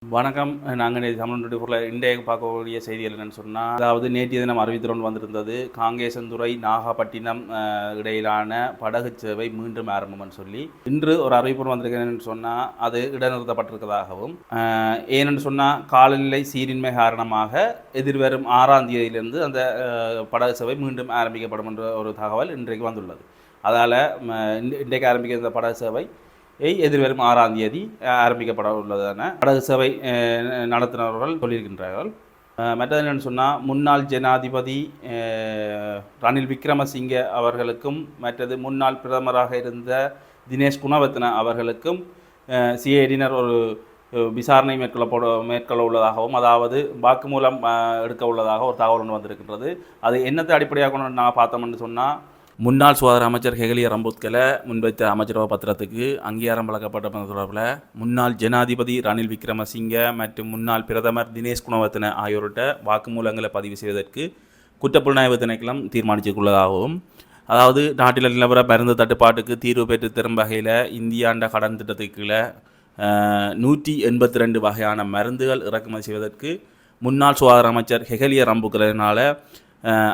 வணக்கம். நாங்கள் தமிழ் 24 இன்றைய பார்க்கக்கூடிய செய்திகள் என்னென்னு சொன்னால், அதாவது நேற்றைய தினம் அறிவித்திறன் வந்திருந்தது. காங்கேசன்துறை நாகப்பட்டினம் இடையிலான படகு சேவை மீண்டும் ஆரம்பம்னு சொல்லி இன்று ஒரு அறிவிப்பு வந்திருக்கிறேன்னு சொன்னால் அது இடைநிறுத்தப்பட்டிருக்கிறதாகவும், ஏனென்று சொன்னால் காலநிலை சீரின்மை காரணமாக எதிர்வரும் 6ஆம் தேதியிலிருந்து அந்த படகு சேவை மீண்டும் ஆரம்பிக்கப்படும் என்ற ஒரு தகவல் இன்றைக்கு வந்துள்ளது. அதால் இன்றைக்கு ஆரம்பிக்கிற இந்த படகு சேவை எதிர்வரும் 6ஆம் தேதி ஆரம்பிக்கப்பட உள்ளதான படகு சேவை நடத்தினவர்கள் சொல்லியிருக்கின்றார்கள். மற்றது என்னென்னு சொன்னால், முன்னாள் ஜனாதிபதி ரணில் விக்ரமசிங்க அவர்களுக்கும் மற்றது முன்னாள் பிரதமராக இருந்த தினேஷ் குணவர்த்தன அவர்களுக்கும் சிஐடியினர் ஒரு விசாரணை மேற்கொள்ள உள்ளதாகவும், அதாவது வாக்குமூலம் எடுக்க உள்ளதாக ஒரு தகவல் ஒன்று வந்திருக்கின்றது. அது என்னத்தை அடிப்படையாக நாங்கள் பார்த்தோம்னு சொன்னால், முன்னாள் சுகாதார அமைச்சர் ஹெகலிய ரம்புத்கலை முன்வைத்த அமைச்சரவை பத்திரத்துக்கு அங்கீகாரம் வழங்கப்பட்ட தொடர்பில் முன்னாள் ஜனாதிபதி ரணில் விக்ரமசிங்க மற்றும் முன்னாள் பிரதமர் தினேஷ் குணவர்த்தன ஆகியோர்கிட்ட வாக்குமூலங்களை பதிவு செய்வதற்கு குற்றப்புலனாய்வு திணைக்களம் தீர்மானித்துள்ளதாகவும், அதாவது நாட்டில் நிலவர மருந்து தட்டுப்பாட்டுக்கு தீர்வு பெற்று தரும் வகையில் இந்தியாண்ட கடன் திட்டத்துக்கு கீழே 182 வகையான மருந்துகள் இறக்குமதி செய்வதற்கு முன்னாள் சுகாதார அமைச்சர் ஹெகலிய ரம்புத்கலினால்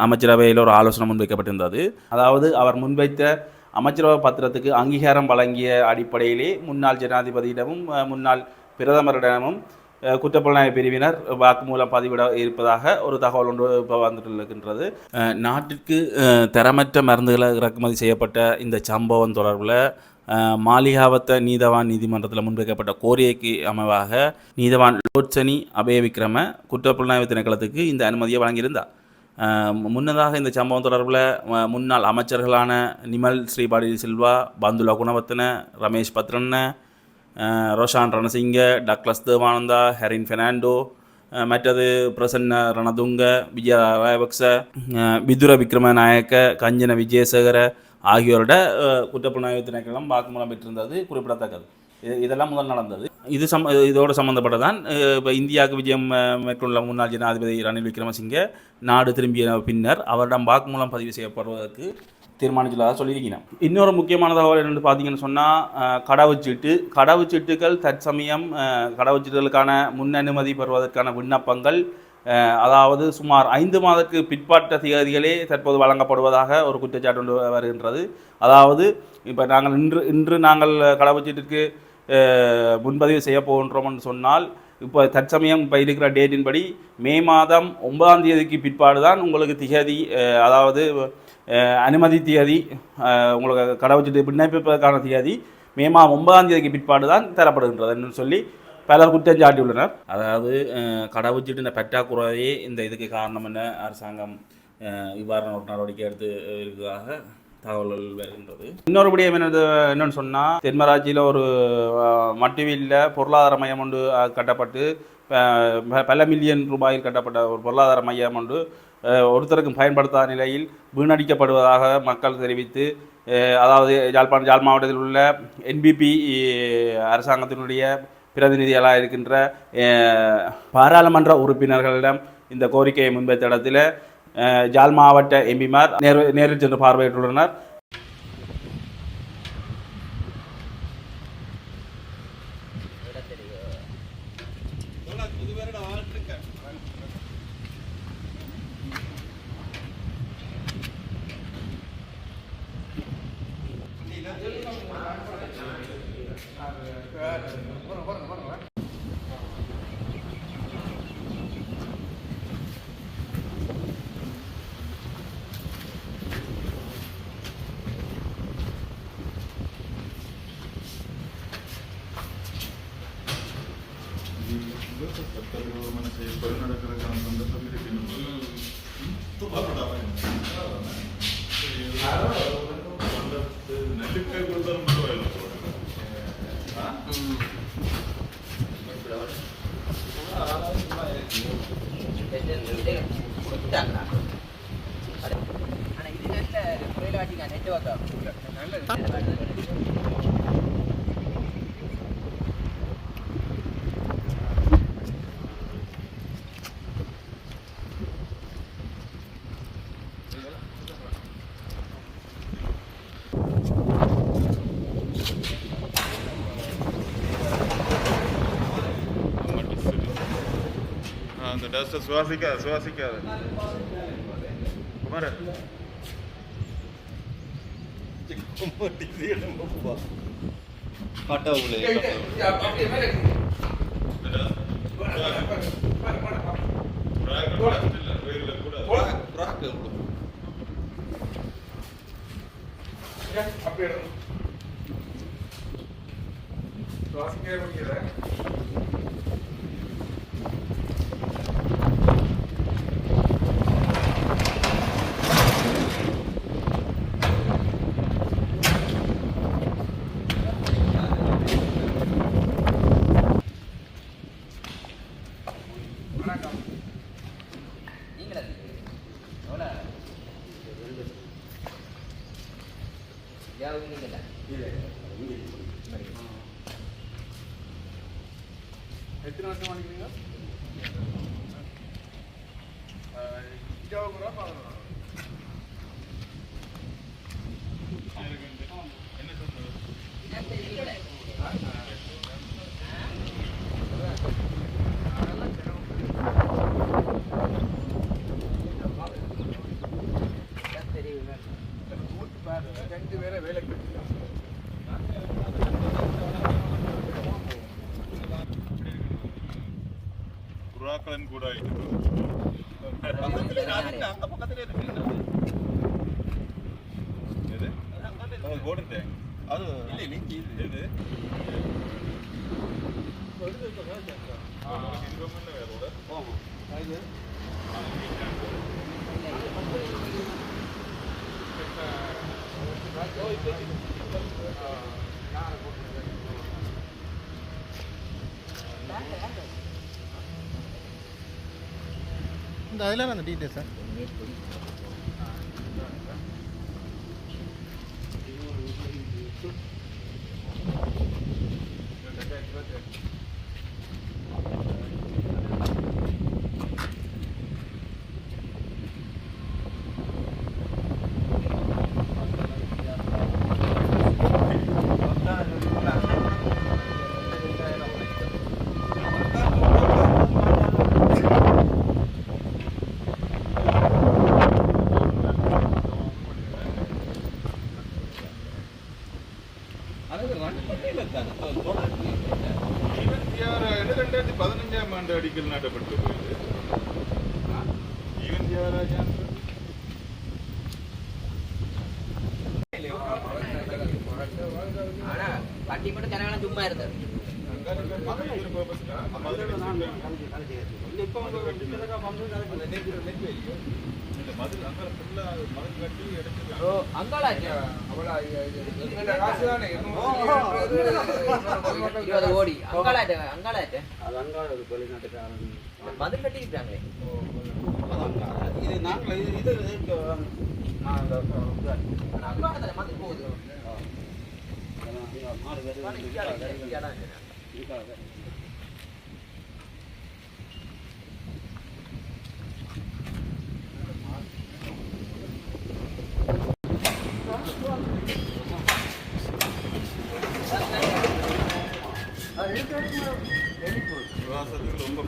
அமைச்சரவையில் ஒரு ஆலோசனை முன்வைக்கப்பட்டிருந்தது. அதாவது அவர் முன்வைத்த அமைச்சரவை பத்திரத்துக்கு அங்கீகாரம் வழங்கிய அடிப்படையிலே முன்னாள் ஜனாதிபதியிடமும் முன்னாள் பிரதமரிடமும் குற்றப்புலனாய்வு பிரிவினர் வாக்குமூலம் பதிவிட இருப்பதாக ஒரு தகவல் ஒன்று இப்போ வந்துட்டு இருக்கின்றது. நாட்டிற்கு தரமற்ற மருந்துகளை இறக்குமதி செய்யப்பட்ட இந்த சம்பவம் தொடர்பில் மாளிகாவத்த நீதவான் நீதிமன்றத்தில் முன்வைக்கப்பட்ட கோரிக்கைக்கு அமைவாக நீதவான் லோட்சனி அபயவிக்ரம குற்றப்புலனாய்வு திணைக்களத்துக்கு இந்த அனுமதியை வழங்கியிருந்தார். முன்னதாக இந்த சம்பவம் தொடர்பில் முன்னாள் அமைச்சர்களான நிமல் ஸ்ரீபாடி சில்வா, பந்துல குணவர்த்தன, ரமேஷ் பத்ரன்ன, ரோஷான் ரணசிங்க, டக்ளஸ் தேவானந்தா, ஹெரின் பெர்னாண்டோ, மற்றது பிரசன்ன ரணதுங்க, விஜய ராயபக்ச, விதுர விக்ரமநாயக்க, கஞ்சன விஜயசேகர ஆகியோரோட குற்றப்புலனாய்வு திணைக்களம் வாக்குமூலம் பெற்றிருந்தது குறிப்பிடத்தக்கது. இதெல்லாம் முதல் நடந்தது. இதோடு சம்மந்தப்பட்டதான் இப்போ இந்தியாவுக்கு விஜயம் மேற்கொள்ள முன்னாள் ஜனாதிபதி ரணில் விக்ரமசிங்க நாடு திரும்பிய பின்னர் அவரிடம் வாக்குமூலம் பதிவு செய்யப்படுவதற்கு தீர்மானித்துள்ளதாக சொல்லியிருக்கிறேன். இன்னொரு முக்கியமான தகவல் என்னென்னு பார்த்தீங்கன்னு சொன்னால், கடவுச்சீட்டுகள் தற்சமயம் கடவுச்சீட்டுகளுக்கான முன் அனுமதி பெறுவதற்கான விண்ணப்பங்கள் அதாவது சுமார் 5 மாதத்துக்கு பிற்பாட்ட தேதிகளே தற்போது வழங்கப்படுவதாக ஒரு குற்றச்சாட்டு ஒன்று வருகின்றது. அதாவது இப்போ நாங்கள் இன்று நாங்கள் கடவுச்சீட்டுக்கு முன்பதிவு செய்ய போகின்றோம்னு சொன்னால், இப்போ தற்சமயம் இப்போ இருக்கிற டேட்டின்படி மே மாதம் 9ஆம் தேதிக்கு பிற்பாடு தான் உங்களுக்கு திகதி, அதாவது அனுமதி திகதி, உங்களுக்கு கடவுச்சீட்டு விண்ணப்பிப்பதற்கான திகதி மே மாதம் 9ஆம் தேதிக்கு பிற்பாடு தான் தரப்படுகின்றதுன்னு சொல்லி பலர் குற்றம் சாட்டியுள்ளனர். அதாவது கடவுச்சீட்டு பற்றாக்குறையே இந்த இதுக்கு காரணம் என்ன, அரசாங்கம் இவ்வாறான ஒரு நடவடிக்கை எடுத்து இருக்கிறதாக தகவல்கள் வருகின்றது. இன்னொரு விடயம் என்னென்னு சொன்னால், தென்மராட்சியில் ஒரு மட்டுவில்ல பொருளாதார மையம் ஒன்று கட்டப்பட்டு பல மில்லியன் ரூபாயில் கட்டப்பட்ட ஒரு பொருளாதார மையம் ஒன்று ஒருத்தருக்கும் பயன்படுத்தாத நிலையில் வீணடிக்கப்படுவதாக மக்கள் தெரிவித்து, அதாவது யாழ் மாவட்டத்தில் உள்ள என்பிபி அரசாங்கத்தினுடைய பிரதிநிதிகளாக இருக்கின்ற பாராளுமன்ற உறுப்பினர்களிடம் இந்த கோரிக்கையை முன்வைத்த இடத்தில் யாழ் மாவட்ட எம்பிமார் நேரில் சென்று பார்வையிட்டுள்ளனர். அந்த டஸ்ட்டை சுவாசிக்காத சுவாசிக்காத குமார சுவாசிக்கவே முடியல. எத்தனை வருஷம் பண்ணிக்கிறீங்க? இந்தியாவுக்கு என்ன சொன்னது? ரெண்டு பேரை வேலைக்கு புறாக்களின் கூட போட்டுட்டேன் அது இது இந்த அதில் அந்த டீட்டெயில் சார் அடிக்கல் நாட்டப்பட்டு போயிது. ஈவன் தியாகராஜா பட்டி மட்டும் கனகாலம் சும்மா இருந்தார். ஓடி அங்காளாட்டு அங்காளாட்டு மதில் கட்டிக்கிட்டாங்களே. இது நாங்கள் இது அங்காள மதில் போகுது. ரொம்ப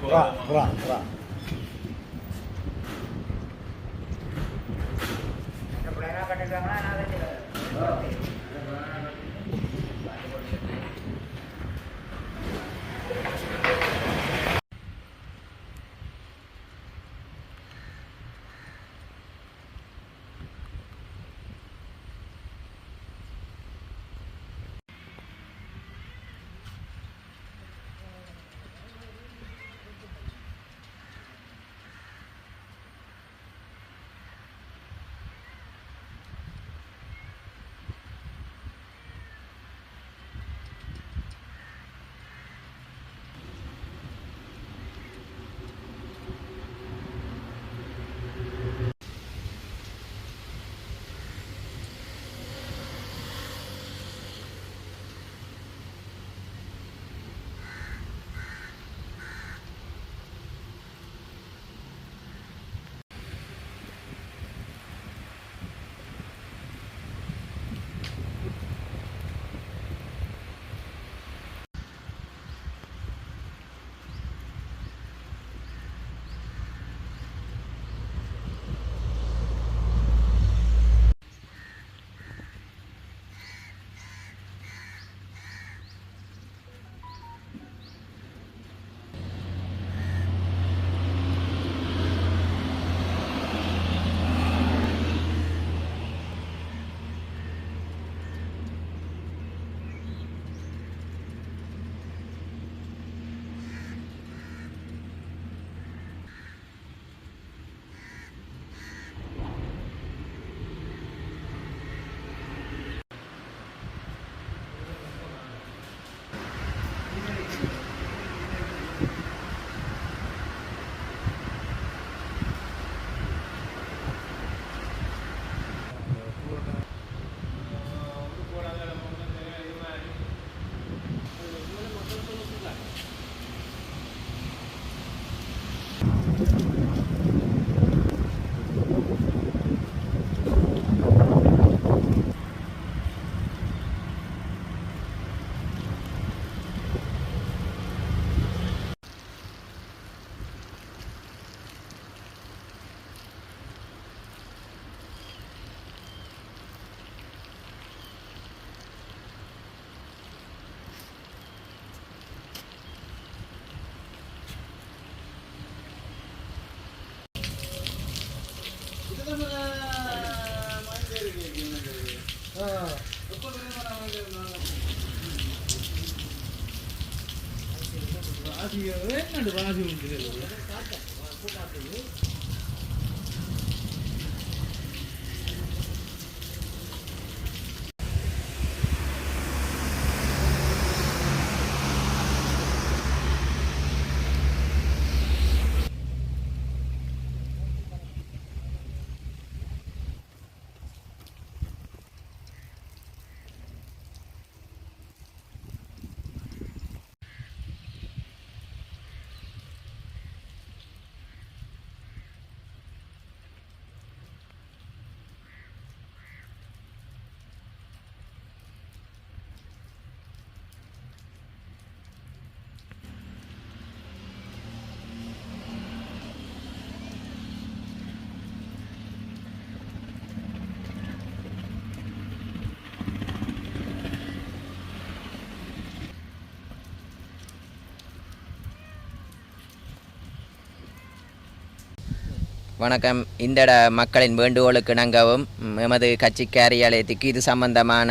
வணக்கம். இந்த மக்களின் வேண்டுகோளுக்கு இணங்கவும் எமது கட்சி காரியாலயத்துக்கு இது சம்பந்தமான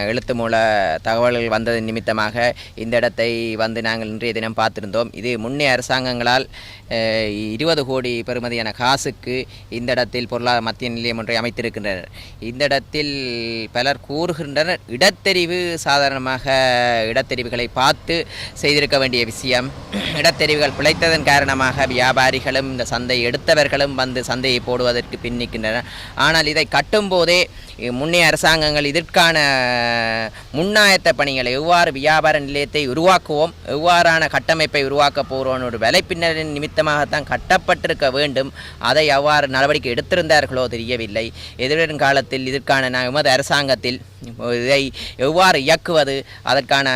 எழுத்து மூல தகவல்கள் வந்தது நிமித்தமாக இந்த இடத்தை வந்து நாங்கள் இன்றைய தினம் பார்த்திருந்தோம். இது முன்னே அரசாங்கங்களால் 20 கோடி பெறுமதியான காசுக்கு இந்த இடத்தில் பொருளாதார மத்திய நிலையம் ஒன்றை அமைத்திருக்கின்றனர். இந்த இடத்தில் பலர் கூறுகின்றனர், இடத்தெரிவு சாதாரணமாக இடத்தெரிவுகளை பார்த்து செய்திருக்க வேண்டிய விஷயம். இடத்தெரிவுகள் பிழைத்ததன் காரணமாக வியாபாரிகளும் இந்த சந்தை எடுத்தவர்களும் வந்து சந்தையை போடுவதற்கு பின்னிக்கின்றனர். ஆனால் இதை கட்டும்போதே முன்னைய அரசாங்கங்கள் இதற்கான முன்னாயத்த பணிகளை எவ்வாறு வியாபார நிலையத்தை உருவாக்குவோம், எவ்வாறான கட்டமைப்பை உருவாக்கப் போகிறோம் ஒரு வலைப்பின்னரின் நிமித்தமாகத்தான் கட்டப்பட்டிருக்க வேண்டும். அதை அவ்வாறு நடவடிக்கை எடுத்திருந்தார்களோ தெரியவில்லை. எதிர்வரும் காலத்தில் இதற்கான எமது அரசாங்கத்தில் இதை எவ்வாறு இயக்குவது, அதற்கான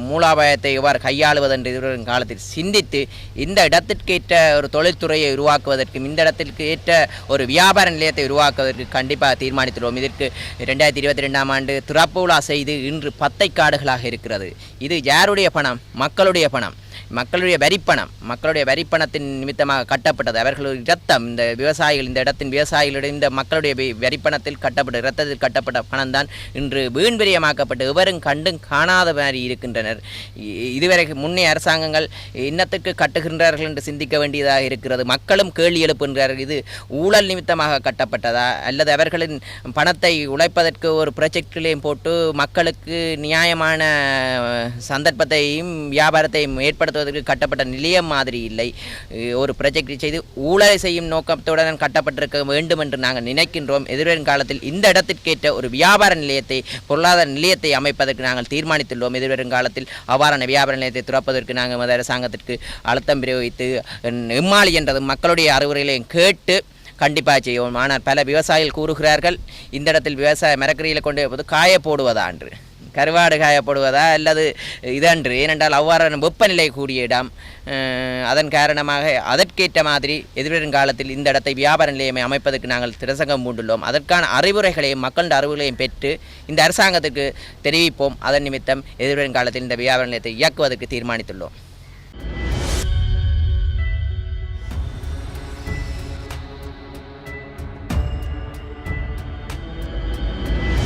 மூலாபாயத்தை எவ்வாறு கையாளுவது என்று எதிர்வரும் காலத்தில் சிந்தித்து இந்த இடத்திற்கேற்ற ஒரு தொழில்துறையை உருவாக்குவதற்கும் இந்த இடத்திற்கு ஏற்ற ஒரு வியாபார நிலையத்தை உருவாக்குவதற்கு கண்டிப்பாக தீர்மானித்துள்ளோம். இதற்கு 2022ஆம் ஆண்டு திறப்பு விழா செய்து இன்று 10 காடுகளாக இருக்கிறது. இது யாருடைய பணம்? மக்களுடைய பணம், மக்களுடைய வரிப்பணம். மக்களுடைய வரிப்பணத்தின் நிமித்தமாக கட்டப்பட்டது. அவர்களுடைய இரத்தம், இந்த விவசாயிகள், இந்த இடத்தின் விவசாயிகளுடைய இந்த மக்களுடைய வரிப்பணத்தில் கட்டப்பட்ட இரத்தத்தில் கட்டப்பட்ட பணம் தான் இன்று வீண்விரயமாக்கப்பட்டு எவரும் கண்டும் காணாத மாதிரி இருக்கின்றனர். இதுவரை முன்னே அரசாங்கங்கள் இன்னத்துக்கு கட்டுகின்றார்கள் என்று சிந்திக்க வேண்டியதாக இருக்கிறது. மக்களும் கேள்வி எழுப்புகின்றார்கள், இது ஊழல் நிமித்தமாக கட்டப்பட்டதா அல்லது அவர்களின் பணத்தை உழைப்பதற்கு ஒரு ப்ரொஜெக்டிலையும் போட்டு மக்களுக்கு நியாயமான சந்தர்ப்பத்தையும் வியாபாரத்தையும் ஏற்படுத்துவதற்கு கட்டப்பட்ட நிலையம் மாதிரி இல்லை. ஒரு ப்ரொஜெக்ட் செய்து ஊழலை செய்யும் நோக்கத்துடன் கட்டப்பட்டிருக்க வேண்டும் என்று நாங்கள் நினைக்கின்றோம். எதிர்வரும் காலத்தில் இந்த இடத்திற்கேற்ற ஒரு வியாபார நிலையத்தை, பொருளாதார நிலையத்தை அமைப்பதற்கு நாங்கள் தீர்மானித்துள்ளோம். எதிர்வரும் காலத்தில் அவ்வாறான வியாபார நிலையத்தை துறப்பதற்கு நாங்கள் அரசாங்கத்திற்கு அழுத்தம் பிரயோகித்து எம்மாளி என்றது மக்களுடைய அறிவுரைகளையும் கேட்டு கண்டிப்பாக செய்வோம். ஆனால் பல விவசாயிகள் கூறுகிறார்கள், இந்த இடத்தில் விவசாய மரக்கறியில் கொண்டு போது காய போடுவதா என்று, கருவாடு காயப்படுவதா அல்லது இதன்று. ஏனென்றால் அவ்வாறான வெப்பநிலை கூடிய இடம். அதன் காரணமாக அதற்கேற்ற மாதிரி எதிர்வரும் காலத்தில் இந்த இடத்தை வியாபார நிலையமை அமைப்பதற்கு நாங்கள் திரசங்கம் பூண்டுள்ளோம். அதற்கான அறிவுரைகளையும் மக்களின் அறிவுரைகளையும் பெற்று இந்த அரசாங்கத்துக்கு தெரிவிப்போம். அதன் நிமித்தம் எதிர்வரும் காலத்தில் இந்த வியாபார நிலையத்தை இயக்குவதற்கு தீர்மானித்துள்ளோம்.